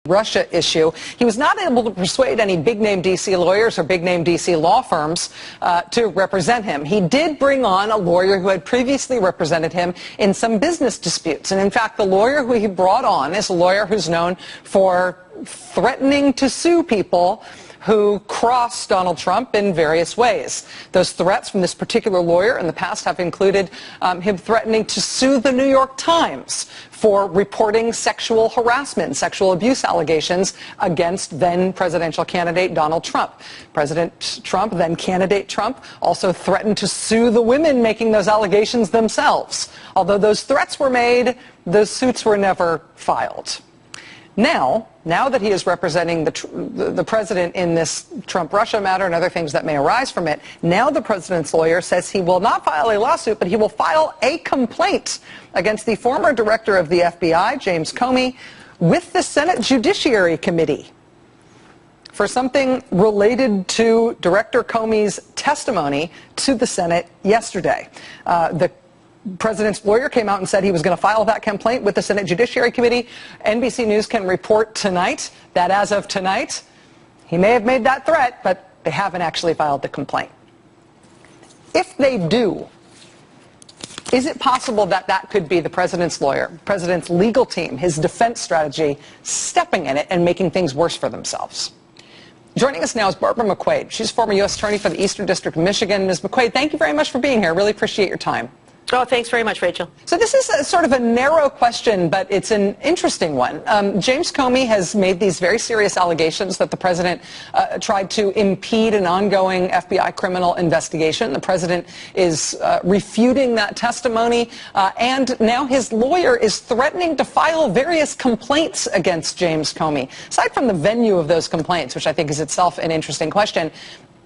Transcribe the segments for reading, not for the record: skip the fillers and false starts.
Russia issue. He was not able to persuade any big-name D.C. lawyers or big-name D.C. law firms to represent him. He did bring on a lawyer who had previously represented him in some business disputes. And in fact, the lawyer who he brought on is a lawyer who's known for threatening to sue people who crossed Donald Trump in various ways. Those threats from this particular lawyer in the past have included him threatening to sue the New York Times for reporting sexual harassment, sexual abuse allegations against then presidential candidate Donald Trump. President Trump, then candidate Trump, also threatened to sue the women making those allegations themselves. Although those threats were made, those suits were never filed. Now that he is representing the president in this Trump-Russia matter and other things that may arise from it, now the president's lawyer says he will not file a lawsuit, but he will file a complaint against the former director of the FBI, James Comey, with the Senate Judiciary Committee for something related to Director Comey's testimony to the Senate yesterday. The president's lawyer came out and said he was going to file that complaint with the Senate Judiciary Committee. NBC News can report tonight that as of tonight, he may have made that threat, but they haven't actually filed the complaint. If they do, is it possible that that could be the president's lawyer, president's legal team, his defense strategy, stepping in it and making things worse for themselves? Joining us now is Barbara McQuaid. She's former U.S. Attorney for the Eastern District of Michigan. Ms. McQuaid, thank you very much for being here. Really appreciate your time. Oh, thanks very much, Rachel. So this is sort of a narrow question, but it's an interesting one. James Comey has made these very serious allegations that the president tried to impede an ongoing FBI criminal investigation. The president is refuting that testimony, and now his lawyer is threatening to file various complaints against James Comey. Aside from the venue of those complaints, which I think is itself an interesting question,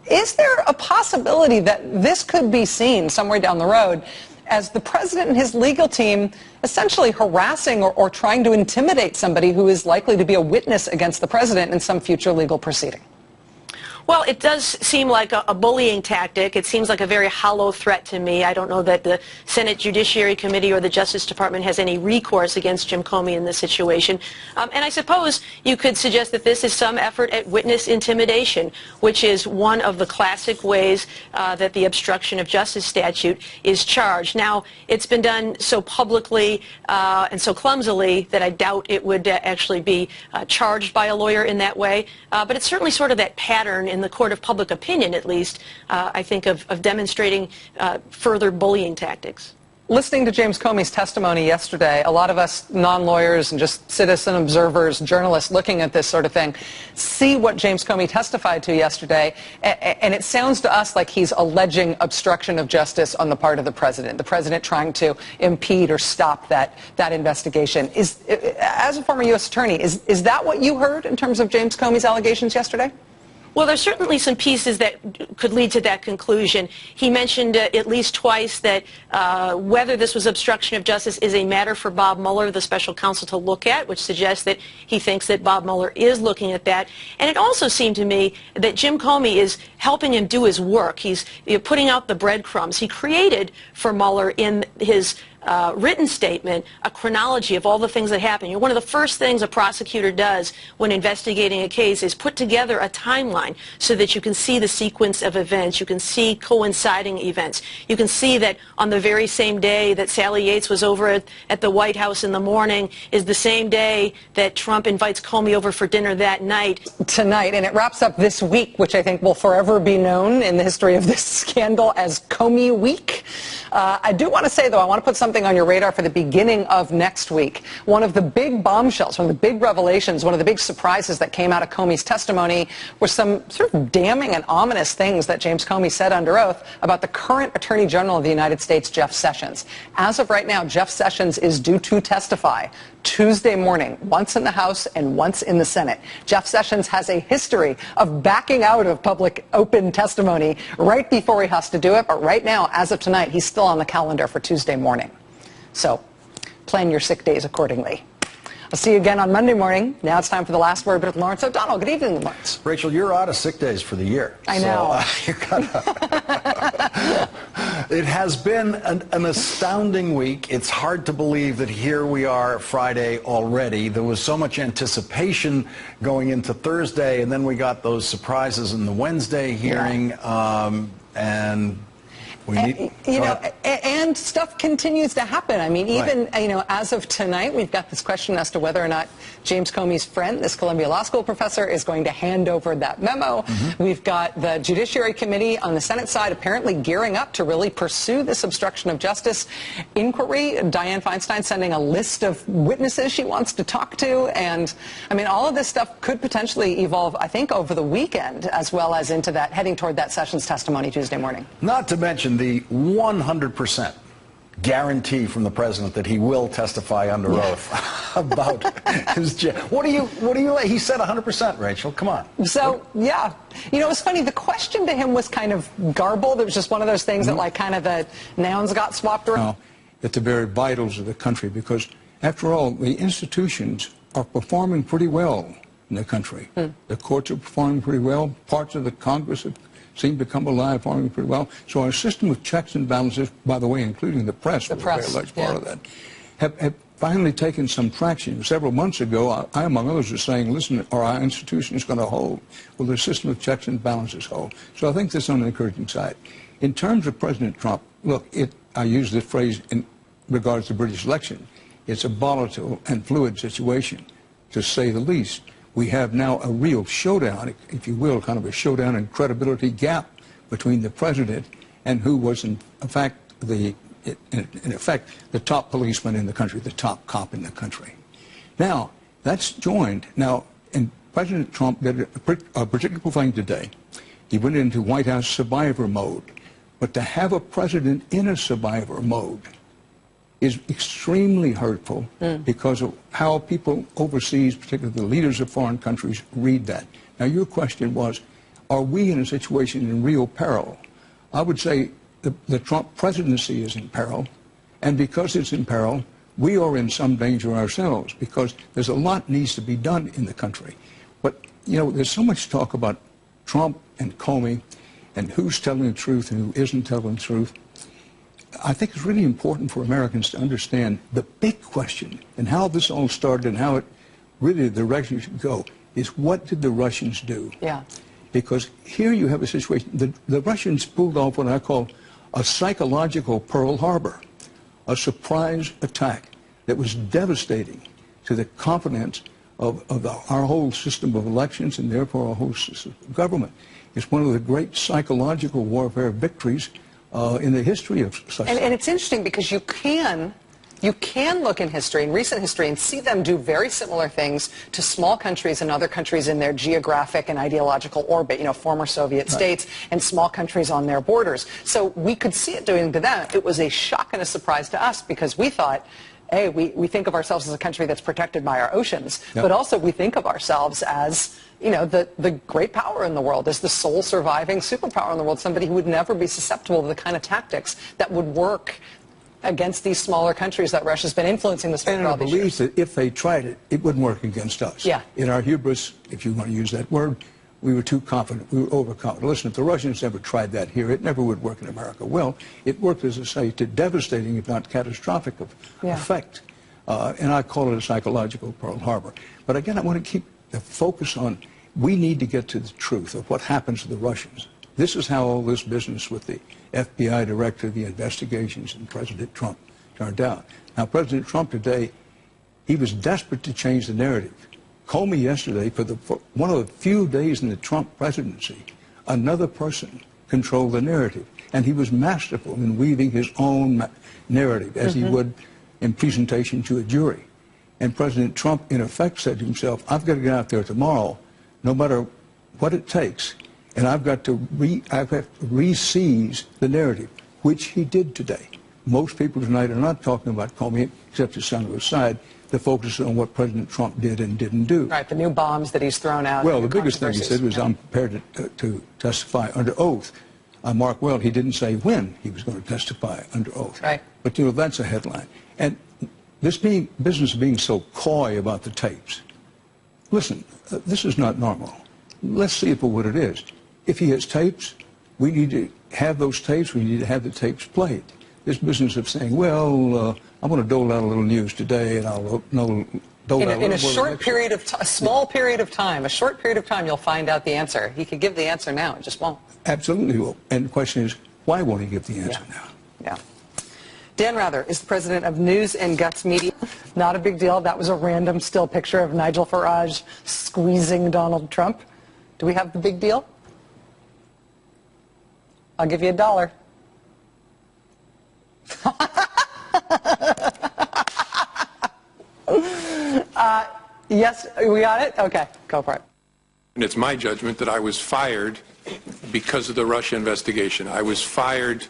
is there a possibility that this could be seen somewhere down the road as the president and his legal team essentially harassing or trying to intimidate somebody who is likely to be a witness against the president in some future legal proceeding? Well, it does seem like a bullying tactic. It seems like a very hollow threat to me. I don't know that the Senate Judiciary Committee or the Justice Department has any recourse against Jim Comey in this situation. And I suppose you could suggest that this is some effort at witness intimidation, which is one of the classic ways that the obstruction of justice statute is charged. Now, it's been done so publicly and so clumsily that I doubt it would actually be charged by a lawyer in that way. But it's certainly sort of that pattern in the court of public opinion, at least, I think, of demonstrating further bullying tactics. Listening to James Comey's testimony yesterday, a lot of us non-lawyers and just citizen observers, journalists looking at this sort of thing, see what James Comey testified to yesterday, and it sounds to us like he's alleging obstruction of justice on the part of the president trying to impede or stop that investigation. As a former U.S. attorney, is that what you heard in terms of James Comey's allegations yesterday? Well, there's certainly some pieces that could lead to that conclusion. He mentioned at least twice that whether this was obstruction of justice is a matter for Bob Mueller, the special counsel, to look at, which suggests that he thinks that Bob Mueller is looking at that. And it also seemed to me that Jim Comey is helping him do his work. He's putting out the breadcrumbs. He created for Mueller in his written statement a chronology of all the things that happen. One of the first things a prosecutor does when investigating a case is put together a timeline so that you can see the sequence of events. You can see coinciding events. You can see that on the very same day that Sally Yates was over at the White House in the morning is the same day that Trump invites Comey over for dinner that night. Tonight, and it wraps up this week, which I think will forever be known in the history of this scandal as Comey Week. I do want to say, though, I want to put something on your radar for the beginning of next week. One of the big bombshells, one of the big revelations, one of the big surprises that came out of Comey's testimony were some sort of damning and ominous things that James Comey said under oath about the current Attorney General of the United States, Jeff Sessions. As of right now, Jeff Sessions is due to testify Tuesday morning, once in the House and once in the Senate. Jeff Sessions has a history of backing out of public open testimony right before he has to do it, but right now, as of tonight, he's still on the calendar for Tuesday morning. So plan your sick days accordingly. I'll see you again on Monday morning. Now it's time for the last word with Lawrence O'Donnell. Good evening, Lawrence. Rachel, you're out of sick days for the year. I know. So, you're gonna It has been an astounding week. It's hard to believe that here we are Friday already. There was so much anticipation going into Thursday, and then we got those surprises in the Wednesday hearing, and we need... And stuff continues to happen. I mean, even, as of tonight, we've got this question as to whether or not James Comey's friend, this Columbia Law School professor, is going to hand over that memo. We've got the Judiciary Committee on the Senate side apparently gearing up to really pursue this obstruction of justice inquiry. Dianne Feinstein sending a list of witnesses she wants to talk to. And, I mean, all of this stuff could potentially evolve, I think, over the weekend, as well as into that, heading toward that Sessions testimony Tuesday morning. Not to mention the 100% guarantee from the president that he will testify under oath about his jail. What do you he said 100%, Rachel. Come on. So, yeah. It was funny. The question to him was kind of garbled. It was just one of those things that, like, kind of the nouns got swapped around. At the very vitals of the country, because, after all, the institutions are performing pretty well in the country. The courts are performing pretty well. Parts of the Congress seem to come alive, performing pretty well. So our system of checks and balances, by the way, including the press, was a very large part of that, have finally taken some traction. Several months ago, I, among others, was saying, listen, are our institutions going to hold? Will the system of checks and balances hold? So I think this is on the encouraging side. In terms of President Trump, look, I use this phrase in regards to the British election. It's a volatile and fluid situation, to say the least. We have now a real showdown, if you will, kind of a showdown and credibility gap between the president and who was in effect the top policeman in the country, the top cop in the country. Now, that's joined. Now, and President Trump did a particular thing today. He went into White House survivor mode. But to have a president in a survivor mode is extremely hurtful because of how people overseas, particularly the leaders of foreign countries, read that. Now, your question was, are we in a situation in real peril? I would say the Trump presidency is in peril, and because it's in peril, we are in some danger ourselves, because there's a lot needs to be done in the country. But, there's so much talk about Trump and Comey and who's telling the truth and who isn't telling the truth. I think it's really important for Americans to understand the big question and how this all started and how it really the direction should go is, what did the Russians do? Yeah. Because here you have a situation, the Russians pulled off what I call a psychological Pearl Harbor, a surprise attack that was devastating to the confidence of our whole system of elections and therefore our whole system of government. It's one of the great psychological warfare victories in the history of such. And it's interesting because you can look in history, in recent history, and see them do very similar things to small countries and other countries in their geographic and ideological orbit, former Soviet states and small countries on their borders. So we could see it doing to them. It was a shock and a surprise to us because we thought, hey, we think of ourselves as a country that's protected by our oceans, but also we think of ourselves as, the great power in the world, as the sole surviving superpower in the world, somebody who would never be susceptible to the kind of tactics that would work against these smaller countries that Russia's been influencing this for all these years. And I believe that if they tried it, it wouldn't work against us. Yeah. In our hubris, if you want to use that word, we were too confident. We were overconfident. Listen, if the Russians ever tried that here, it never would work in America. Well, it worked, as I say, to devastating, if not catastrophic, effect. And I call it a psychological Pearl Harbor. But again, I want to keep the focus on, we need to get to the truth of what happens to the Russians. This is how all this business with the FBI director, the investigations, and President Trump turned out. Now, President Trump today, he was desperate to change the narrative. Comey yesterday, for one of the few days in the Trump presidency, another person controlled the narrative. And he was masterful in weaving his own narrative, as he would in presentation to a jury. And President Trump, in effect, said to himself, I've got to get out there tomorrow, no matter what it takes, and I've got to re-seize the narrative, which he did today. Most people tonight are not talking about Comey, except to some of his side. The focus on what President Trump did and didn't do. Right, the new bombs that he's thrown out. Well, the biggest thing he said was, I'm prepared to testify under oath. Mark Well, he didn't say when he was going to testify under oath. Right. But, that's a headline. And this business of being so coy about the tapes, listen, this is not normal. Let's see it for what it is. If he has tapes, We need to have those tapes. We need to have the tapes played. This business of saying, well, I'm going to dole out a little news today, and I'll dole out in a short period of time, a small period of time, you'll find out the answer. He could give the answer now, it just won't. Absolutely will. And the question is, why won't he give the answer now? Yeah. Dan Rather is the president of News and Guts Media. Not a big deal. That was a random still picture of Nigel Farage squeezing Donald Trump. Do we have the big deal? I'll give you $1. Yes, we got it? Okay, go for it. And it's my judgment that I was fired because of the Russia investigation. I was fired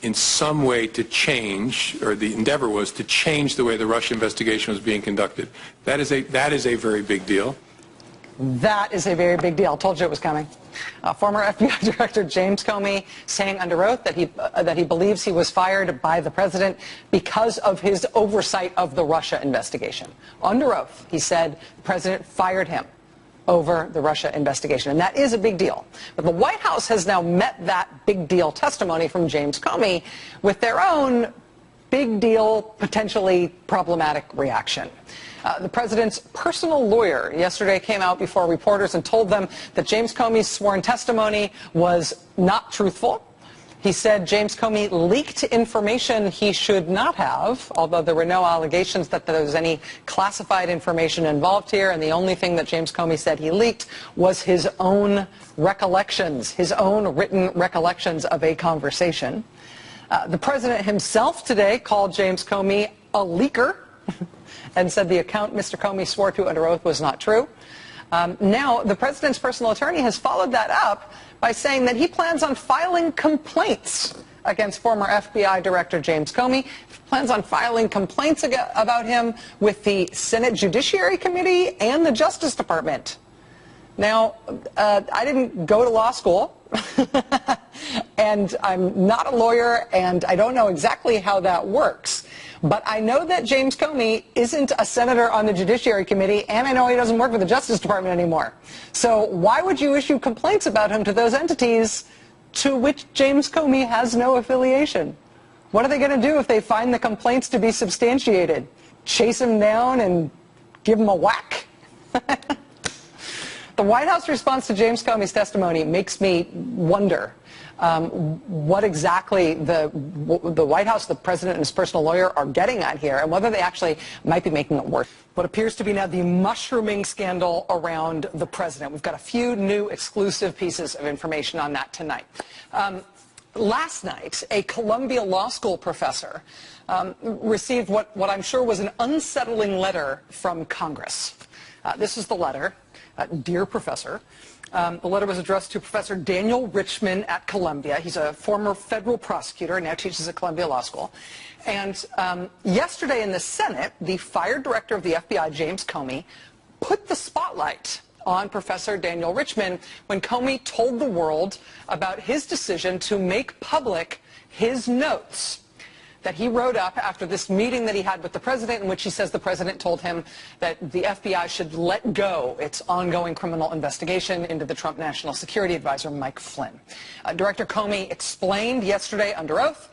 in some way to change, or the endeavor was to change the way the Russia investigation was being conducted. That is a very big deal. That is a very big deal. Told you it was coming. Former FBI Director James Comey saying under oath that he believes he was fired by the president because of his oversight of the Russia investigation. Under oath, he said the president fired him over the Russia investigation, and that is a big deal. But the White House has now met that big deal testimony from James Comey with their own big deal, potentially problematic reaction. The president's personal lawyer yesterday came out before reporters and told them that James Comey's sworn testimony was not truthful. He said James Comey leaked information he should not have, although there were no allegations that there was any classified information involved here, and the only thing that James Comey said he leaked was his own recollections, his own written recollections of a conversation. The president himself today called James Comey a leaker and said the account Mr. Comey swore to under oath was not true. Now, the president's personal attorney has followed that up by saying that he plans on filing complaints against former FBI Director James Comey. He plans on filing complaints about him with the Senate Judiciary Committee and the Justice Department. Now, I didn't go to law school, and I'm not a lawyer, and I don't know exactly how that works. But I know that James Comey isn't a senator on the Judiciary Committee, and I know he doesn't work for the Justice Department anymore. So why would you issue complaints about him to those entities to which James Comey has no affiliation? What are they going to do if they find the complaints to be substantiated? Chase him down and give him a whack? The White House response to James Comey's testimony makes me wonder what exactly the White House, the president, and his personal lawyer are getting at here, and whether they actually might be making it worse. What appears to be now the mushrooming scandal around the president. We've got a few new exclusive pieces of information on that tonight. Last night, a Columbia Law School professor received what I'm sure was an unsettling letter from Congress. This is the letter. Dear Professor, the letter was addressed to Professor Daniel Richman at Columbia. He's a former federal prosecutor and now teaches at Columbia Law School. And yesterday in the Senate, the fired director of the FBI, James Comey, put the spotlight on Professor Daniel Richman when Comey told the world about his decision to make public his notes that he wrote up after this meeting that he had with the president, in which he says the president told him that the FBI should let go its ongoing criminal investigation into the Trump National Security Advisor, Mike Flynn. Director Comey explained yesterday under oath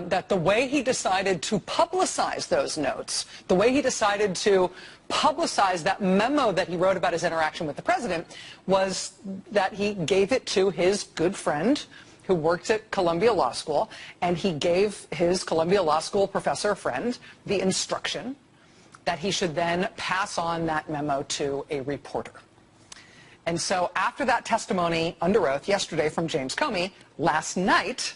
that the way he decided to publicize those notes, the way he decided to publicize that memo that he wrote about his interaction with the president, was that he gave it to his good friend who worked at Columbia Law School, and he gave his Columbia Law School professor friend the instruction that he should then pass on that memo to a reporter. And so after that testimony under oath yesterday from James Comey, last night,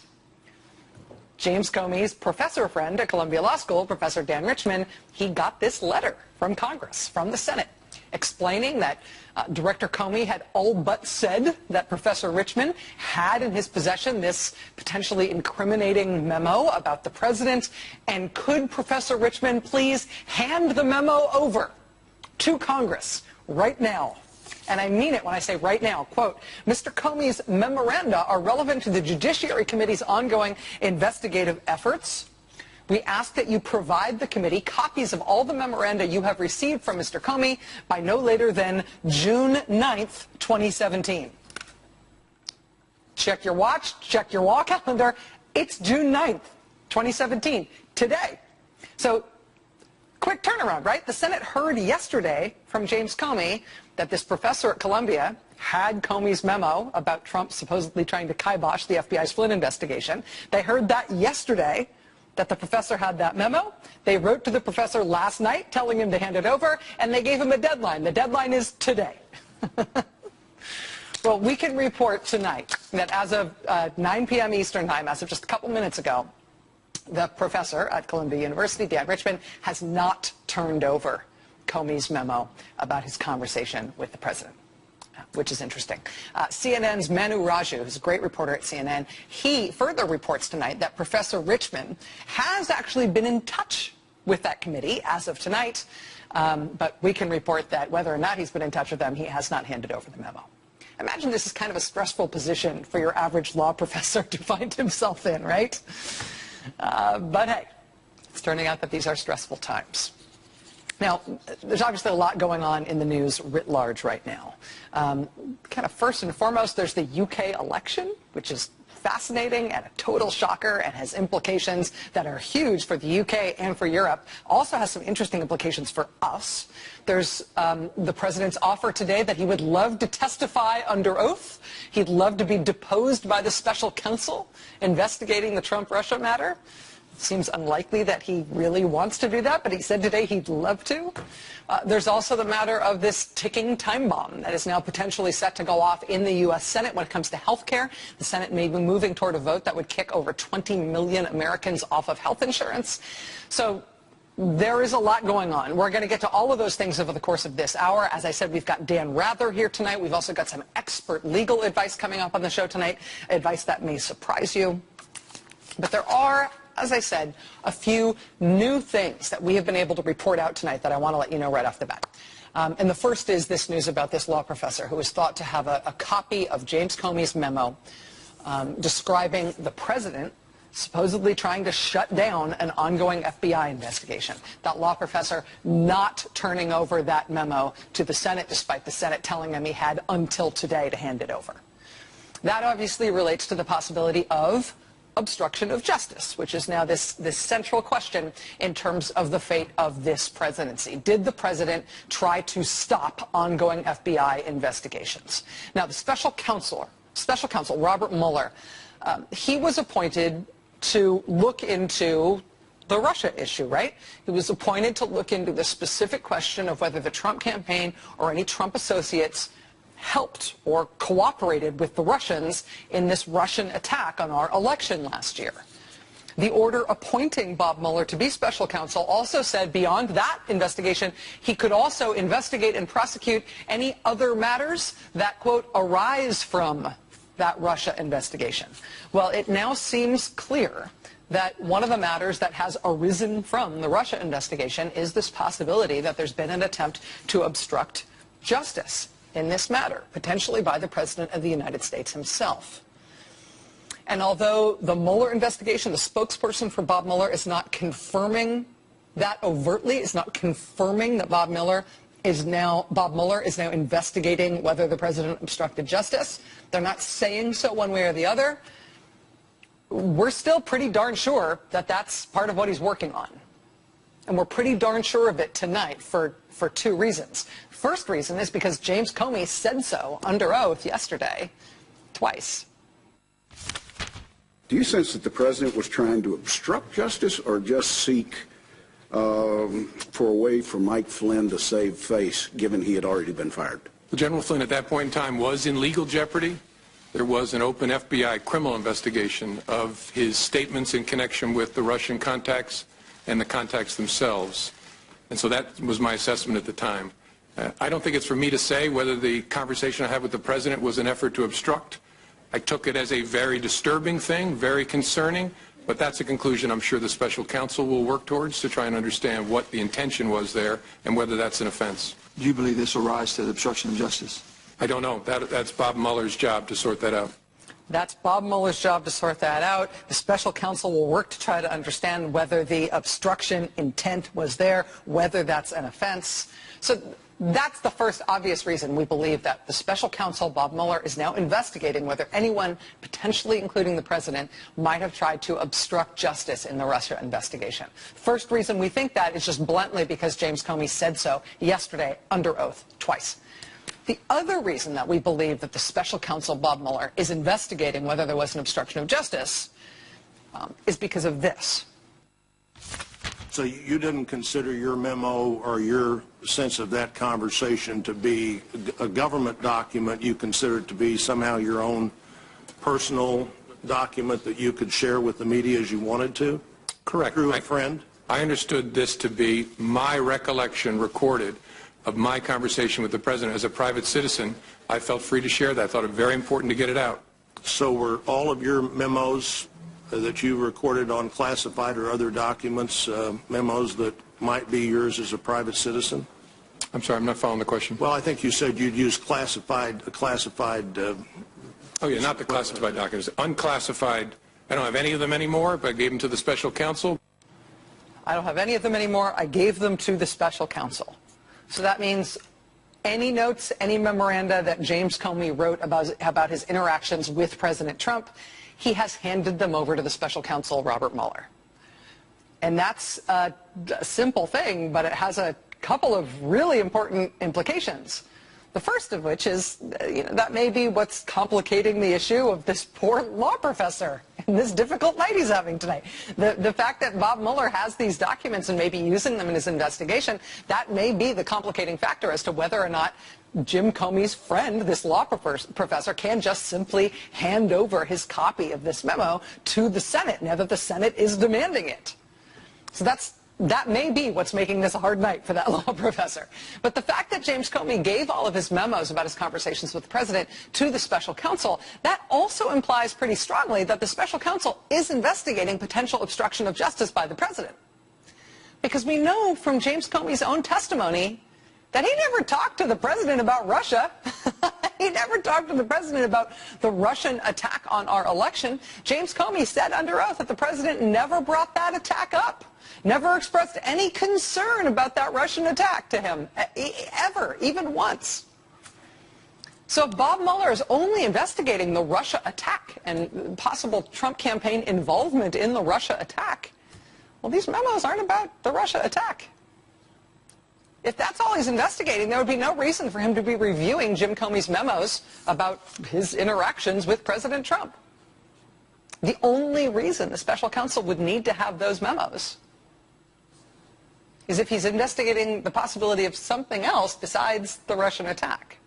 James Comey's professor friend at Columbia Law School, Professor Dan Richman, he got this letter from Congress, from the Senate, explaining that Director Comey had all but said that Professor Richman had in his possession this potentially incriminating memo about the president, and could Professor Richman please hand the memo over to Congress right now. And I mean it when I say right now. Quote, Mr. Comey's memoranda are relevant to the Judiciary Committee's ongoing investigative efforts. We ask that you provide the committee copies of all the memoranda you have received from Mr. Comey by no later than June 9th, 2017. check your watch, check your wall calendar. It's June 9th, 2017, today. So quick turnaround, right? The Senate heard yesterday from James Comey that this professor at Columbia had Comey's memo about Trump supposedly trying to kibosh the FBI's Flynn investigation. They heard that yesterday, that the professor had that memo. They wrote to the professor last night telling him to hand it over, and they gave him a deadline. The deadline is today. Well, we can report tonight that as of 9 p.m. Eastern time, as of just a couple minutes ago, the professor at Columbia University, Dan Richmond, has not turned over Comey's memo about his conversation with the president, which is interesting. CNN's Manu Raju, who's a great reporter at CNN, he further reports tonight that Professor Richmond has actually been in touch with that committee as of tonight, but we can report that whether or not he's been in touch with them, he has not handed over the memo. Imagine this is kind of a stressful position for your average law professor to find himself in, right? But hey, it's turning out that these are stressful times. Now, there's obviously a lot going on in the news writ large right now. Kind of first and foremost, there's the UK election, which is fascinating and a total shocker and has implications that are huge for the UK and for Europe. Also has some interesting implications for us. There's the president's offer today that he would love to testify under oath. He'd love to be deposed by the special counsel investigating the Trump-Russia matter. It seems unlikely that he really wants to do that, but he said today he'd love to. There's also the matter of this ticking time bomb that is now potentially set to go off in the U.S. Senate when it comes to health care. The Senate may be moving toward a vote that would kick over 20 million Americans off of health insurance. So there is a lot going on. We're going to get to all of those things over the course of this hour. As I said, we've got Dan Rather here tonight. We've also got some expert legal advice coming up on the show tonight, advice that may surprise you. But there are, as I said, a few new things that we have been able to report out tonight that I want to let you know right off the bat. And the first is this news about this law professor who is thought to have a copy of James Comey's memo describing the president supposedly trying to shut down an ongoing FBI investigation. That law professor not turning over that memo to the Senate, despite the Senate telling him he had until today to hand it over. That obviously relates to the possibility of obstruction of justice, which is now this central question in terms of the fate of this presidency. Did the president try to stop ongoing FBI investigations? Now, the special counsel Robert Mueller, he was appointed to look into the Russia issue, right? He was appointed to look into the specific question of whether the Trump campaign or any Trump associates helped or cooperated with the Russians in this Russian attack on our election last year. The order appointing Bob Mueller to be special counsel also said beyond that investigation, he could also investigate and prosecute any other matters that, quote, arise from that Russia investigation. Well, it now seems clear that one of the matters that has arisen from the Russia investigation is this possibility that there's been an attempt to obstruct justice in this matter, potentially by the President of the United States himself. And although the Mueller investigation, the spokesperson for Bob Mueller is not confirming that overtly, is not confirming that Bob Mueller is now investigating whether the President obstructed justice, they're not saying so one way or the other, we're still pretty darn sure that that's part of what he's working on. And we're pretty darn sure of it tonight for two reasons. First reason is because James Comey said so under oath yesterday, twice. Do you sense that the president was trying to obstruct justice or just seek for a way for Mike Flynn to save face, given he had already been fired? Well, General Flynn at that point in time was in legal jeopardy. There was an open FBI criminal investigation of his statements in connection with the Russian contacts and the contacts themselves. And so that was my assessment at the time. I don't think it's for me to say whether the conversation I had with the president was an effort to obstruct. I took it as a very disturbing thing, very concerning, but that's a conclusion I'm sure the special counsel will work towards to try and understand what the intention was there and whether that's an offense. Do you believe this will rise to the obstruction of justice? I don't know. That's Bob Mueller's job to sort that out. That's Bob Mueller's job to sort that out. The special counsel will work to try to understand whether the obstruction intent was there, whether that's an offense. So That's the first obvious reason we believe that the special counsel, Bob Mueller, is now investigating whether anyone, potentially including the president, might have tried to obstruct justice in the Russia investigation. First reason we think that is just bluntly because James Comey said so yesterday under oath twice. The other reason that we believe that the special counsel, Bob Mueller, is investigating whether there was an obstruction of justice is because of this. So you didn't consider your memo or your sense of that conversation to be a government document. You consider it to be somehow your own personal document that you could share with the media as you wanted to? Correct. Through a friend? I understood this to be my recollection recorded of my conversation with the president. As a private citizen, I felt free to share that. I thought it very important to get it out. So were all of your memos that you recorded on classified or other documents, memos that might be yours as a private citizen? I'm sorry, I'm not following the question. Well, I think you said you'd use classified. Oh, yeah, not the classified documents. Unclassified. I don't have any of them anymore, but I gave them to the special counsel. I don't have any of them anymore. I gave them to the special counsel. So that means any notes, any memoranda that James Comey wrote about his interactions with President Trump, he has handed them over to the special counsel, Robert Mueller. And that's a simple thing, but it has a couple of really important implications. The first of which is, that may be what's complicating the issue of this poor law professor and this difficult night he's having tonight. The fact that Bob Mueller has these documents and may be using them in his investigation, that may be the complicating factor as to whether or not Jim Comey's friend, this law professor, can just simply hand over his copy of this memo to the Senate now that the Senate is demanding it. So that may be what's making this a hard night for that law professor. But the fact that James Comey gave all of his memos about his conversations with the president to the special counsel, that also implies pretty strongly that the special counsel is investigating potential obstruction of justice by the president. Because we know from James Comey's own testimony that he never talked to the president about Russia. He never talked to the president about the Russian attack on our election. James Comey said under oath that the president never brought that attack up, never expressed any concern about that Russian attack to him, ever, even once. So if Bob Mueller is only investigating the Russia attack and possible Trump campaign involvement in the Russia attack, well, these memos aren't about the Russia attack. If that's all he's investigating, there would be no reason for him to be reviewing Jim Comey's memos about his interactions with President Trump. The only reason the special counsel would need to have those memos is if he's investigating the possibility of something else besides the Russian attack.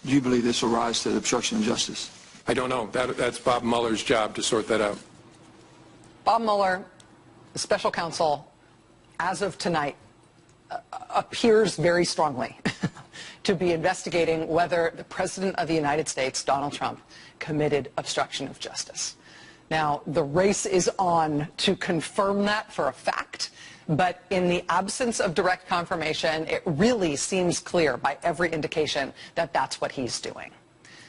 Do you believe this will rise to the obstruction of justice? I don't know. That's Bob Mueller's job to sort that out. Bob Mueller, the special counsel, as of tonight, appears very strongly to be investigating whether the President of the United States, Donald Trump, committed obstruction of justice. Now, the race is on to confirm that for a fact, but in the absence of direct confirmation, it really seems clear by every indication that that's what he's doing.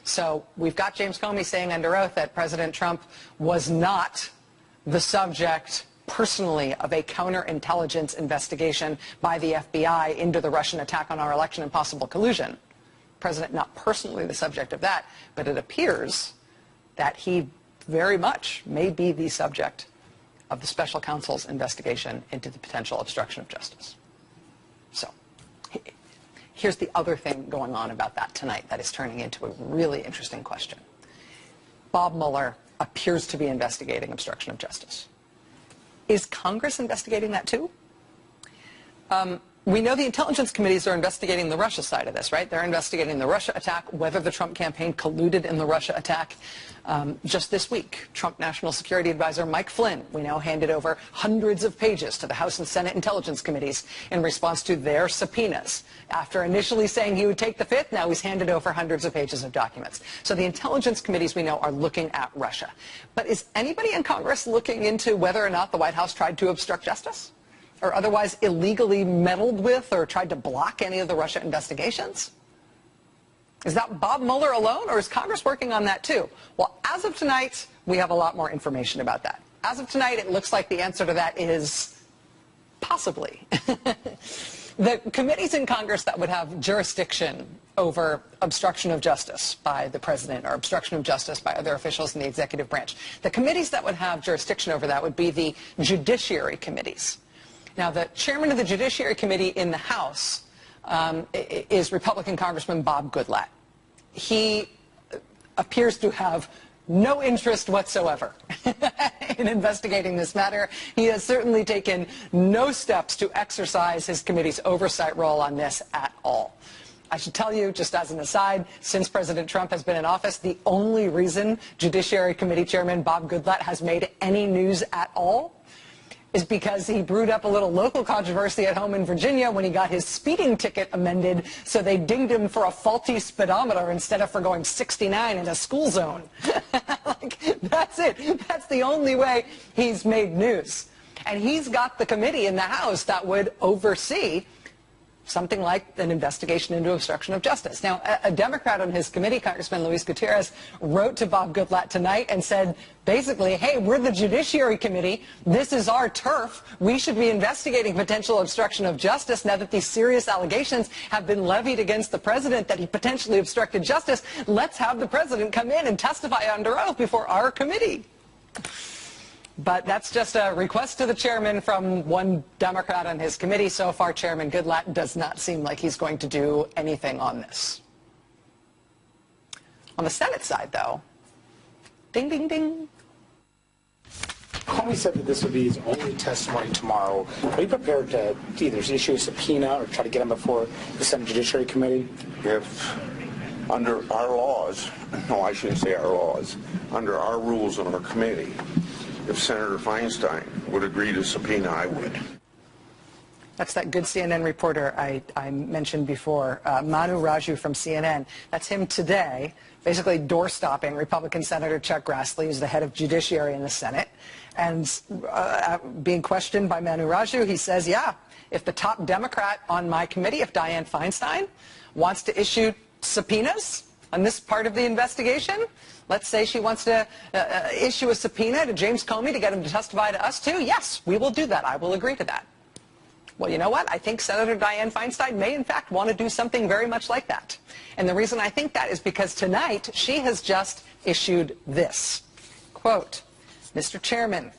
So we've got James Comey saying under oath that President Trump was not the subject personally of a counterintelligence investigation by the FBI into the Russian attack on our election and possible collusion. President not personally the subject of that, but it appears that he very much may be the subject of the special counsel's investigation into the potential obstruction of justice. So here's the other thing going on about that tonight that is turning into a really interesting question. Bob Mueller appears to be investigating obstruction of justice. Is Congress investigating that too? We know the intelligence committees are investigating the Russia side of this, right? They're investigating the Russia attack, whether the Trump campaign colluded in the Russia attack. Just this week, Trump National Security Advisor Mike Flynn, we know, handed over hundreds of pages to the House and Senate intelligence committees in response to their subpoenas. After initially saying he would take the fifth, now he's handed over hundreds of pages of documents. So the intelligence committees, we know, are looking at Russia. But is anybody in Congress looking into whether or not the White House tried to obstruct justice, or otherwise illegally meddled with or tried to block any of the Russia investigations? Is that Bob Mueller alone, or is Congress working on that too? Well, as of tonight, we have a lot more information about that. As of tonight, it looks like the answer to that is possibly. The committees in Congress that would have jurisdiction over obstruction of justice by the president or obstruction of justice by other officials in the executive branch, the committees that would have jurisdiction over that would be the judiciary committees. Now, the chairman of the Judiciary Committee in the House is Republican Congressman Bob Goodlatte. He appears to have no interest whatsoever in investigating this matter. He has certainly taken no steps to exercise his committee's oversight role on this at all. I should tell you, just as an aside, since President Trump has been in office, the only reason Judiciary Committee Chairman Bob Goodlatte has made any news at all is because he brewed up a little local controversy at home in Virginia when he got his speeding ticket amended, so they dinged him for a faulty speedometer instead of for going 69 in a school zone. Like, that's it. That's the only way he's made news. And he's got the committee in the House that would oversee something like an investigation into obstruction of justice. Now, a Democrat on his committee, Congressman Luis Gutierrez, wrote to Bob Goodlatte tonight and said, basically, hey, we're the Judiciary Committee. This is our turf. We should be investigating potential obstruction of justice now that these serious allegations have been levied against the president that he potentially obstructed justice. Let's have the president come in and testify under oath before our committee. But that's just a request to the chairman from one Democrat on his committee. So far, Chairman Goodlatte does not seem like he's going to do anything on this. On the Senate side, though, ding, ding, ding. Comey said that this would be his only testimony tomorrow. Are you prepared to either issue a subpoena or try to get him before the Senate Judiciary Committee? If under our laws, no, I shouldn't say our laws, under our rules on our committee, if Senator Feinstein would agree to subpoena, I would. That's that good CNN reporter I mentioned before, Manu Raju from CNN. That's him today, basically door-stopping Republican Senator Chuck Grassley, who's the head of Judiciary in the Senate. And being questioned by Manu Raju, he says, yeah, if the top Democrat on my committee, if Dianne Feinstein, wants to issue subpoenas on this part of the investigation, let's say she wants to issue a subpoena to James Comey to get him to testify to us too, yes, we will do that. I will agree to that. Well, you know what? I think Senator Dianne Feinstein may, in fact, want to do something very much like that. And the reason I think that is because tonight she has just issued this. Quote, Mr. Chairman,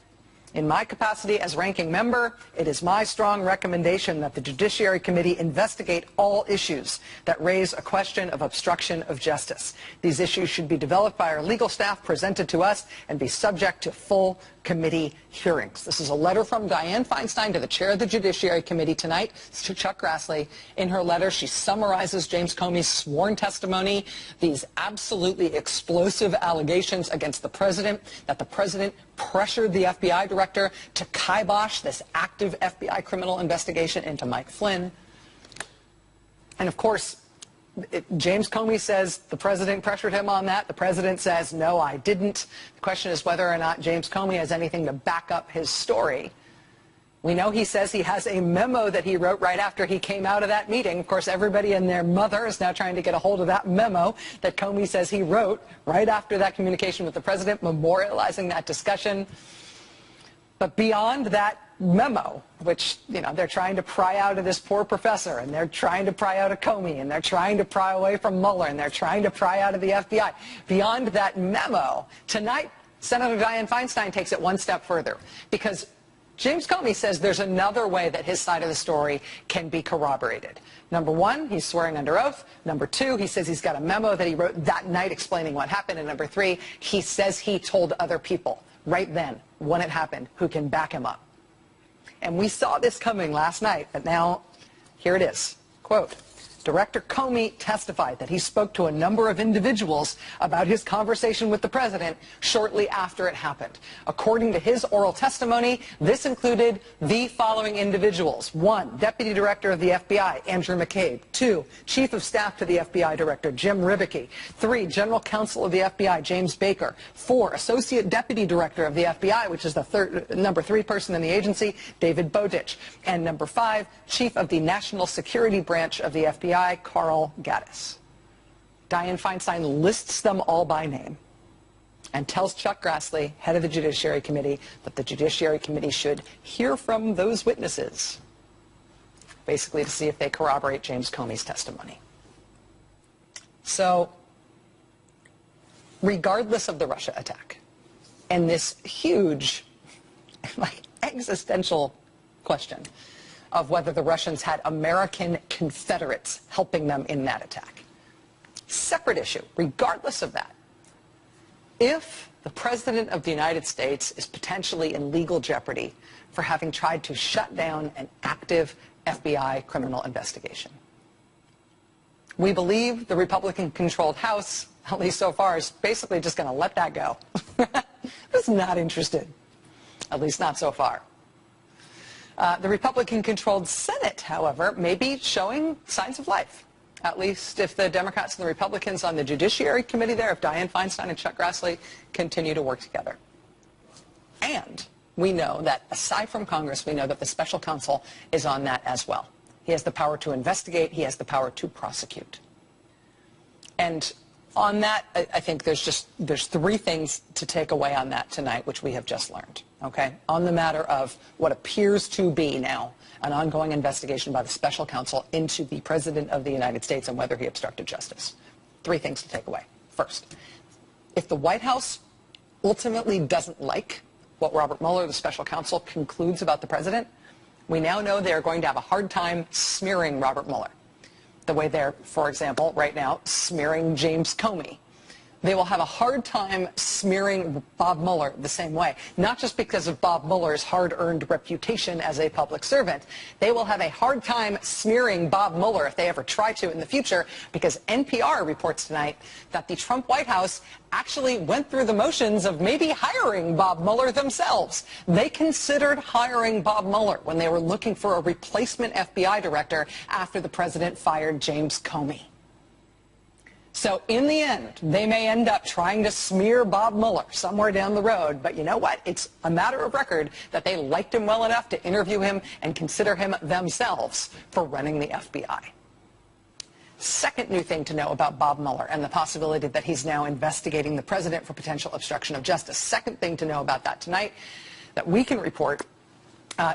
in my capacity as ranking member, it is my strong recommendation that the Judiciary Committee investigate all issues that raise a question of obstruction of justice. These issues should be developed by our legal staff, presented to us, and be subject to full committee hearings. This is a letter from Dianne Feinstein to the chair of the Judiciary Committee tonight, to Chuck Grassley. In her letter, she summarizes James Comey's sworn testimony, these absolutely explosive allegations against the president, that the president pressured the FBI director to kibosh this active FBI criminal investigation into Mike Flynn. And of course, James Comey says the president pressured him on that. The president says, no, I didn't. The question is whether or not James Comey has anything to back up his story. We know he says he has a memo that he wrote right after he came out of that meeting. Of course, everybody and their mother is now trying to get a hold of that memo that Comey says he wrote right after that communication with the president, memorializing that discussion. But beyond that memo, which, you know, they're trying to pry out of this poor professor, and they're trying to pry out of Comey, and they're trying to pry away from Mueller, and they're trying to pry out of the FBI. Beyond that memo, tonight, Senator Dianne Feinstein takes it one step further, because James Comey says there's another way that his side of the story can be corroborated. Number one, he's swearing under oath. Number two, he says he's got a memo that he wrote that night explaining what happened. And number three, he says he told other people right then when it happened who can back him up. And we saw this coming last night, but now here it is. Quote, Director Comey testified that he spoke to a number of individuals about his conversation with the president shortly after it happened. According to his oral testimony, this included the following individuals. 1, Deputy Director of the FBI, Andrew McCabe. 2, Chief of Staff to the FBI Director, Jim Ribicki. 3, General Counsel of the FBI, James Baker. 4, Associate Deputy Director of the FBI, which is the number 3 person in the agency, David Bowditch. And number 5, Chief of the National Security Branch of the FBI, Carl Gaddis. Dianne Feinstein lists them all by name and tells Chuck Grassley, head of the Judiciary Committee, that the Judiciary Committee should hear from those witnesses. basically to see if they corroborate James Comey's testimony. So, regardless of the Russia attack and this huge, existential question of whether the Russians had American Confederates helping them in that attack, separate issue, regardless of that, if the President of the United States is potentially in legal jeopardy for having tried to shut down an active FBI criminal investigation, we believe the Republican-controlled House, at least so far, is basically just going to let that go. It's not interested, at least not so far. The Republican-controlled Senate, however, may be showing signs of life, at least if the Democrats and the Republicans on the Judiciary Committee there, if Dianne Feinstein and Chuck Grassley continue to work together. And we know that, aside from Congress, we know that the special counsel is on that as well. He has the power to investigate. He has the power to prosecute. And on that, I think there's three things to take away on that tonight, which we have just learned, okay? On the matter of what appears to be now an ongoing investigation by the special counsel into the President of the United States and whether he obstructed justice. Three things to take away. First, if the White House ultimately doesn't like what Robert Mueller, the special counsel, concludes about the President, we now know they're going to have a hard time smearing Robert Mueller, the way they're, for example, right now, smearing James Comey. They will have a hard time smearing Bob Mueller the same way, not just because of Bob Mueller's hard-earned reputation as a public servant. They will have a hard time smearing Bob Mueller if they ever try to in the future, because NPR reports tonight that the Trump White House actually went through the motions of maybe hiring Bob Mueller themselves. They considered hiring Bob Mueller when they were looking for a replacement FBI director after the president fired James Comey. So in the end, they may end up trying to smear Bob Mueller somewhere down the road, but you know what? It's a matter of record that they liked him well enough to interview him and consider him themselves for running the FBI. Second new thing to know about Bob Mueller and the possibility that he's now investigating the president for potential obstruction of justice. Second thing to know about that tonight that we can report,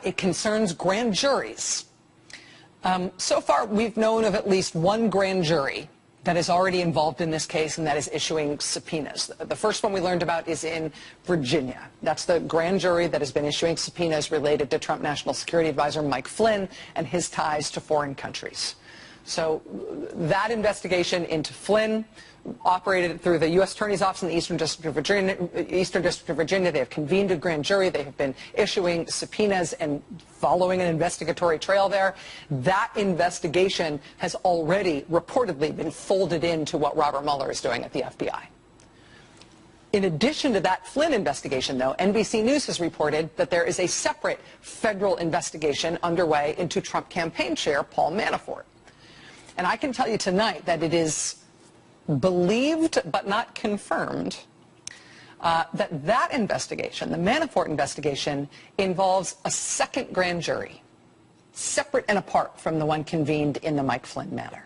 it concerns grand juries. So far, we've known of at least one grand jury that is already involved in this case and that is issuing subpoenas. The first one we learned about is in Virginia. That's the grand jury that has been issuing subpoenas related to Trump National Security Advisor Mike Flynn and his ties to foreign countries. So that investigation into Flynn operated through the U.S. Attorney's Office in the Eastern District of Virginia. They have convened a grand jury. They have been issuing subpoenas and following an investigatory trail there. That investigation has already reportedly been folded into what Robert Mueller is doing at the FBI. In addition to that Flynn investigation, though, NBC News has reported that there is a separate federal investigation underway into Trump campaign chair Paul Manafort. And I can tell you tonight that it is believed but not confirmed that investigation, the Manafort investigation, involves a second grand jury, separate and apart from the one convened in the Mike Flynn matter.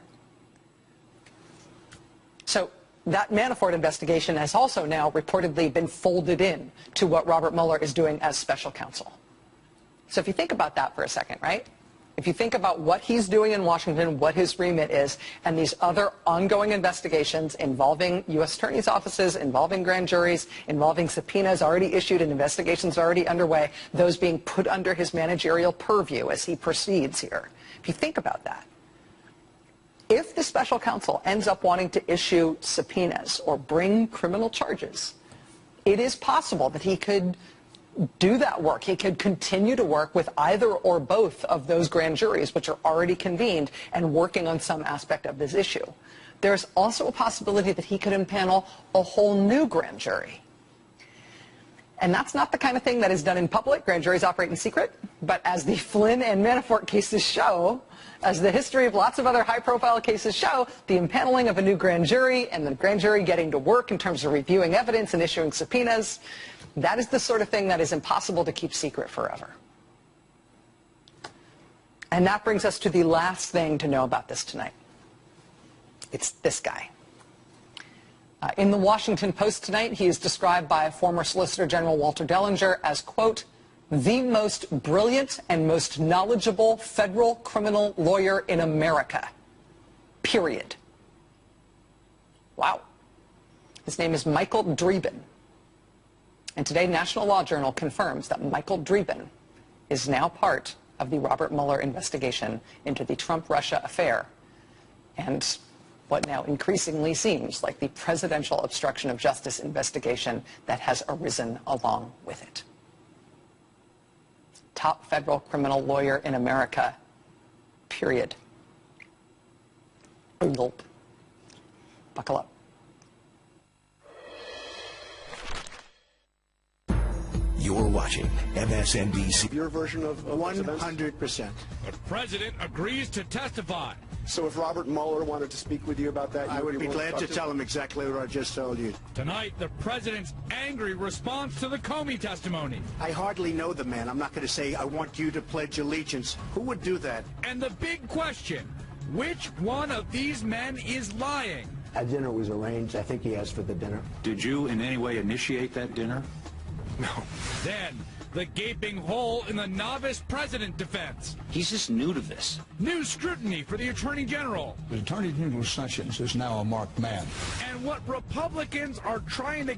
So that Manafort investigation has also now reportedly been folded in to what Robert Mueller is doing as special counsel. So if you think about that for a second, right? If you think about what he's doing in Washington, what his remit is, and these other ongoing investigations involving U.S. attorneys' offices, involving grand juries, involving subpoenas already issued and investigations already underway, those being put under his managerial purview as he proceeds here. If you think about that, if the special counsel ends up wanting to issue subpoenas or bring criminal charges, it is possible that he could do that work. He could continue to work with either or both of those grand juries, which are already convened and working on some aspect of this issue. There's also a possibility that he could impanel a whole new grand jury. And that's not the kind of thing that is done in public. Grand juries operate in secret. But as the Flynn and Manafort cases show, as the history of lots of other high-profile cases show, the impaneling of a new grand jury and the grand jury getting to work in terms of reviewing evidence and issuing subpoenas, that is the sort of thing that is impossible to keep secret forever. And that brings us to the last thing to know about this tonight. It's this guy. In the Washington Post tonight, he is described by former Solicitor General Walter Dellinger as, quote, the most brilliant and most knowledgeable federal criminal lawyer in America. Period. Wow. His name is Michael Dreeben. And today, National Law Journal confirms that Michael Dreeben is now part of the Robert Mueller investigation into the Trump-Russia affair and what now increasingly seems like the presidential obstruction of justice investigation that has arisen along with it. Top federal criminal lawyer in America, period. Gulp. Buckle up. You're watching MSNBC. Your version of 100%. The president agrees to testify. So if Robert Mueller wanted to speak with you about that, I would be glad to tell him exactly what I just told you. Tonight, the president's angry response to the Comey testimony. I hardly know the man. I'm not going to say, I want you to pledge allegiance. Who would do that? And the big question, which one of these men is lying? A dinner was arranged. I think he asked for the dinner. Did you in any way initiate that dinner? No. Then, the gaping hole in the novice president defense. He's just new to this. New scrutiny for the Attorney General. The Attorney General Sessions is now a marked man. And what Republicans are trying to